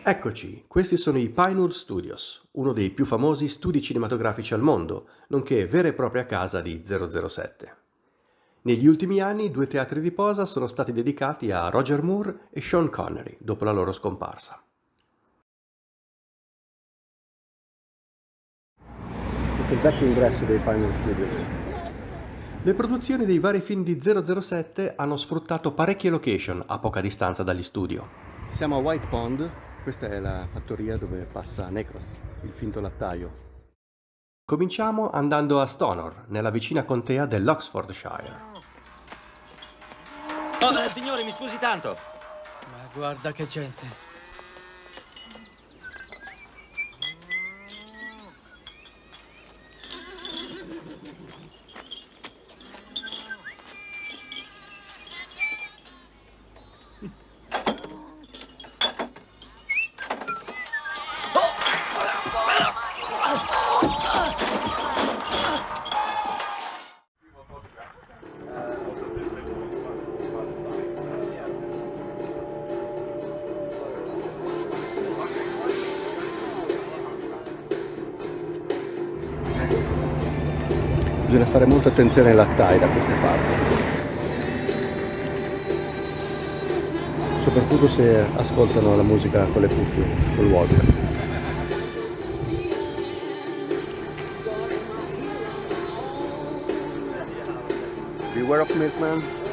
Eccoci, questi sono i Pinewood Studios, uno dei più famosi studi cinematografici al mondo, nonché vera e propria casa di 007. Negli ultimi anni 2 teatri di posa sono stati dedicati a Roger Moore e Sean Connery dopo la loro scomparsa. Questo è il vecchio ingresso dei Pinewood Studios. Le produzioni dei vari film di 007 hanno sfruttato parecchie location a poca distanza dagli studio. Siamo a White Pond, questa è la fattoria dove passa Necros, il finto lattaio. Cominciamo andando a Stonor, nella vicina contea dell'Oxfordshire. Oh, signore, mi scusi tanto. Ma guarda che gente. Bisogna fare molta attenzione ai lattai da queste parti, soprattutto se ascoltano la musica con le cuffie, col Walkman. Beware of Milkman.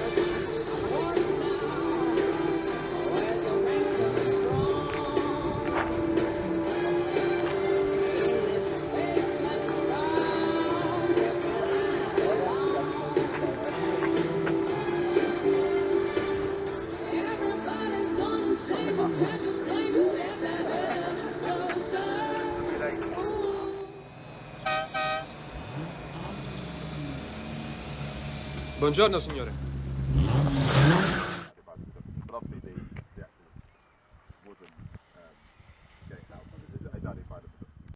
Buongiorno signore.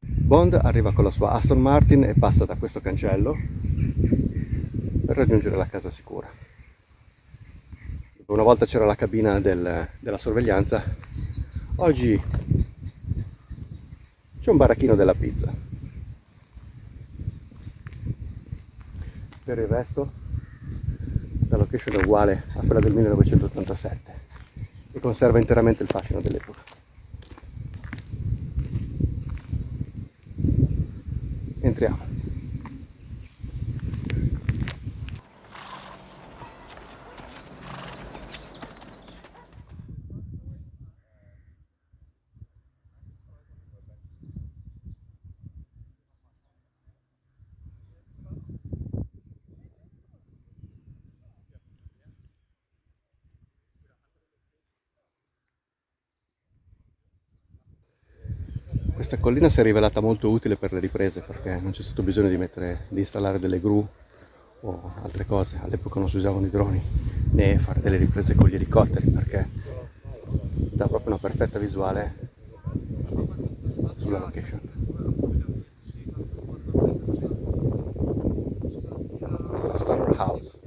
Bond arriva con la sua Aston Martin e passa da questo cancello per raggiungere la casa sicura. Una volta c'era la cabina della sorveglianza, oggi c'è un baracchino della pizza. Per il resto la location è uguale a quella del 1987 e conserva interamente il fascino dell'epoca. Entriamo. Questa collina si è rivelata molto utile per le riprese perché non c'è stato bisogno di installare delle gru o altre cose. All'epoca non si usavano i droni né fare delle riprese con gli elicotteri perché dà proprio una perfetta visuale sulla location. Questa è la Stonor House,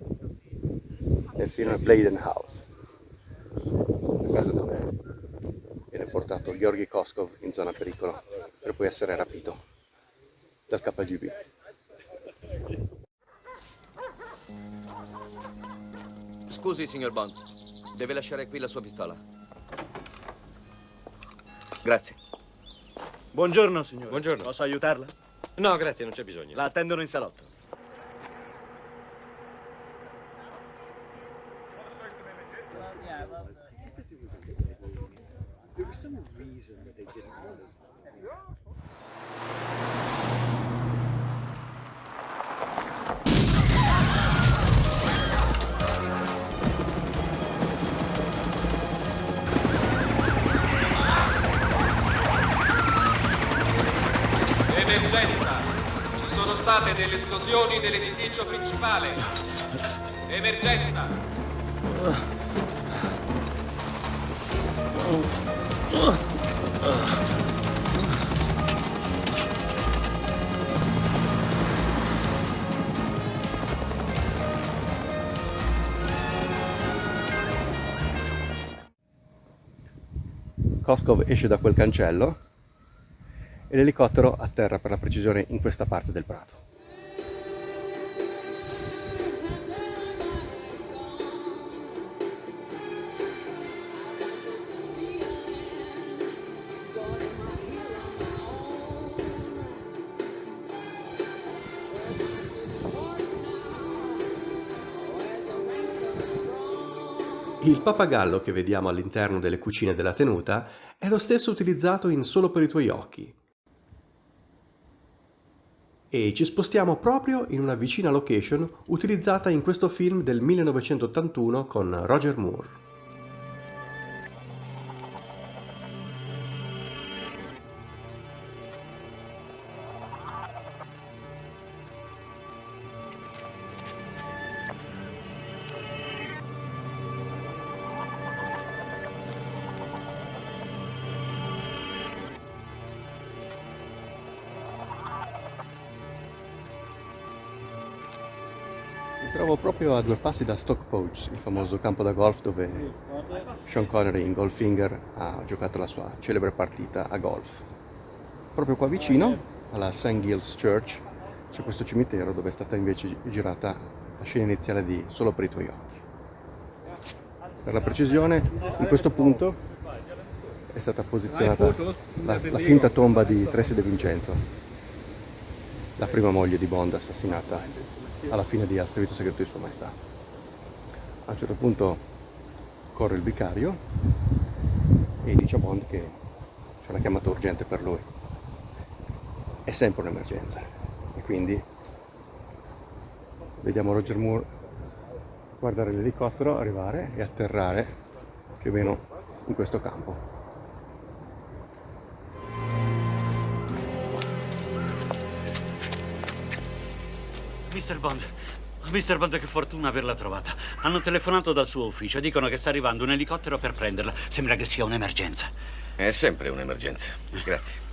nel film Bladen House, la casa dove viene portato Georgi Koskov in zona pericolo per poi essere rapito dal KGB. Scusi, signor Bond. Deve lasciare qui la sua pistola. Grazie. Buongiorno, signore. Buongiorno. Posso aiutarla? No, grazie, non c'è bisogno. La attendono in salotto. Emergenza! Ci sono state delle esplosioni nell'edificio principale. Emergenza! Koskov esce da quel cancello e l'elicottero atterra per la precisione in questa parte del prato. Il pappagallo che vediamo all'interno delle cucine della tenuta è lo stesso utilizzato in Solo per i tuoi occhi. E ci spostiamo proprio in una vicina location utilizzata in questo film del 1981 con Roger Moore. Mi trovo proprio a 2 passi da Stoke Poges, il famoso campo da golf dove Sean Connery in Goldfinger ha giocato la sua celebre partita a golf. Proprio qua vicino, alla St. Giles Church, c'è questo cimitero dove è stata invece girata la scena iniziale di Solo per i tuoi occhi. Per la precisione, in questo punto è stata posizionata la finta tomba di Tracy De Vincenzo, la prima moglie di Bond assassinata alla fine di Al servizio segreto di Sua Maestà. A un certo punto corre il vicario e dice a Bond che c'è una chiamata urgente per lui. È sempre un'emergenza e quindi vediamo Roger Moore guardare l'elicottero arrivare e atterrare più o meno in questo campo. Mr. Bond, che fortuna averla trovata. Hanno telefonato dal suo ufficio e dicono che sta arrivando un elicottero per prenderla. Sembra che sia un'emergenza. È sempre un'emergenza. Grazie.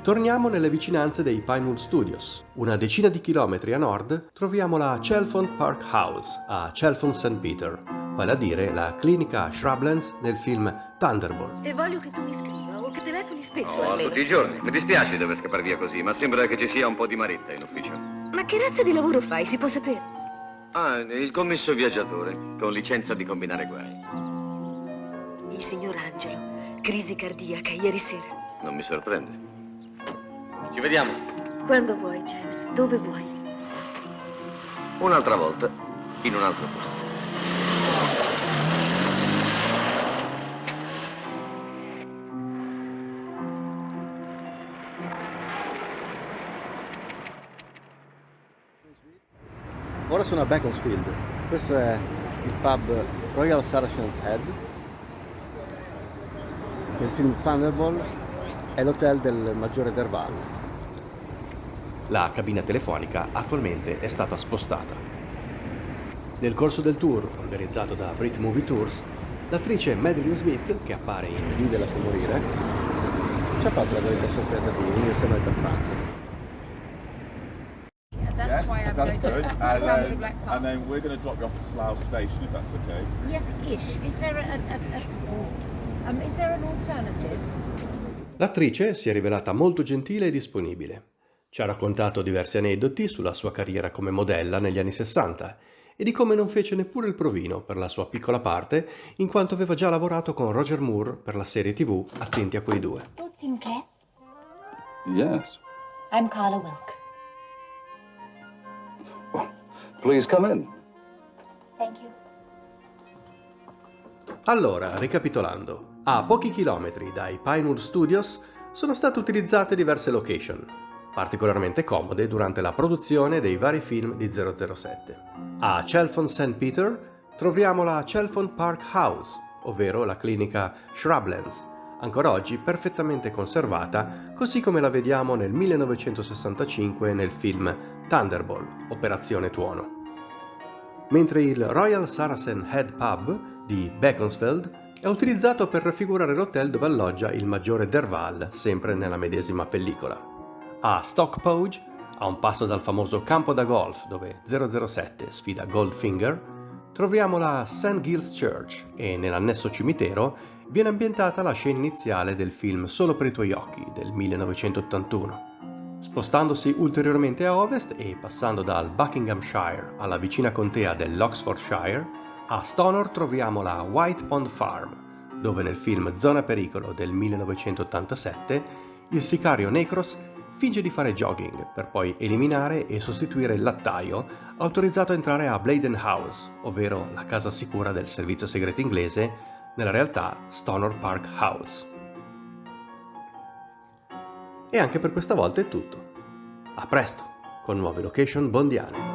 Torniamo nelle vicinanze dei Pinewood Studios. Una decina di chilometri a nord troviamo la Chalfont Park House a Chalfont St. Peter, vale a dire la clinica Shrublands nel film Thunderball. E voglio che tu mi scriva o che telefoni spesso No, almeno. tutti i giorni. Mi dispiace dover scappare via così, ma sembra che ci sia un po' di maretta in ufficio. Ma che razza di lavoro fai, si può sapere? Ah, il commesso viaggiatore, con licenza di combinare guai. Il signor Angelo, crisi cardiaca ieri sera. Non mi sorprende. Ci vediamo. Quando vuoi, James, dove vuoi. Un'altra volta, in un altro posto. Ora sono a Beaconsfield, questo è il pub Royal Saracen's Head. Nel film Thunderball è l'hotel del maggiore Derval. La cabina telefonica attualmente è stata spostata. Nel corso del tour, organizzato da Brit Movie Tours, l'attrice Madeline Smith, che appare in Lì della sua morire, ci ha fatto la gradita sorpresa di unirsi a noi per pranzo. That's why I'm going to run to Black Park. And then we're going to drop you off at Slough Station, if that's okay. Yes-ish. Is there an alternative? L'attrice si è rivelata molto gentile e disponibile. Ci ha raccontato diversi aneddoti sulla sua carriera come modella negli anni 60 e di come non fece neppure il provino per la sua piccola parte, in quanto aveva già lavorato con Roger Moore per la serie TV Attenti a quei due. What's in cat? Yes. I'm Carla Wilk. Please come in. Thank you. Allora, ricapitolando, a pochi chilometri dai Pinewood Studios sono state utilizzate diverse location, particolarmente comode durante la produzione dei vari film di 007. A Chalfont St. Peter troviamo la Chalfont Park House, ovvero la clinica Shrublands, ancora oggi perfettamente conservata, così come la vediamo nel 1965 nel film Thunderball, Operazione Tuono. Mentre il Royal Saracen Head Pub di Beaconsfield è utilizzato per raffigurare l'hotel dove alloggia il maggiore Derval, sempre nella medesima pellicola. A Stockpauge, a un passo dal famoso campo da golf dove 007 sfida Goldfinger, troviamo la St. Giles Church e nell'annesso cimitero viene ambientata la scena iniziale del film Solo per i tuoi occhi del 1981. Spostandosi ulteriormente a ovest e passando dal Buckinghamshire alla vicina contea dell'Oxfordshire, a Stonor troviamo la White Pond Farm, dove nel film Zona Pericolo del 1987 il sicario Necros finge di fare jogging per poi eliminare e sostituire il lattaio autorizzato a entrare a Bladen House, ovvero la casa sicura del servizio segreto inglese, nella realtà Stonor Park House. E anche per questa volta è tutto. A presto, con nuove location bondiane.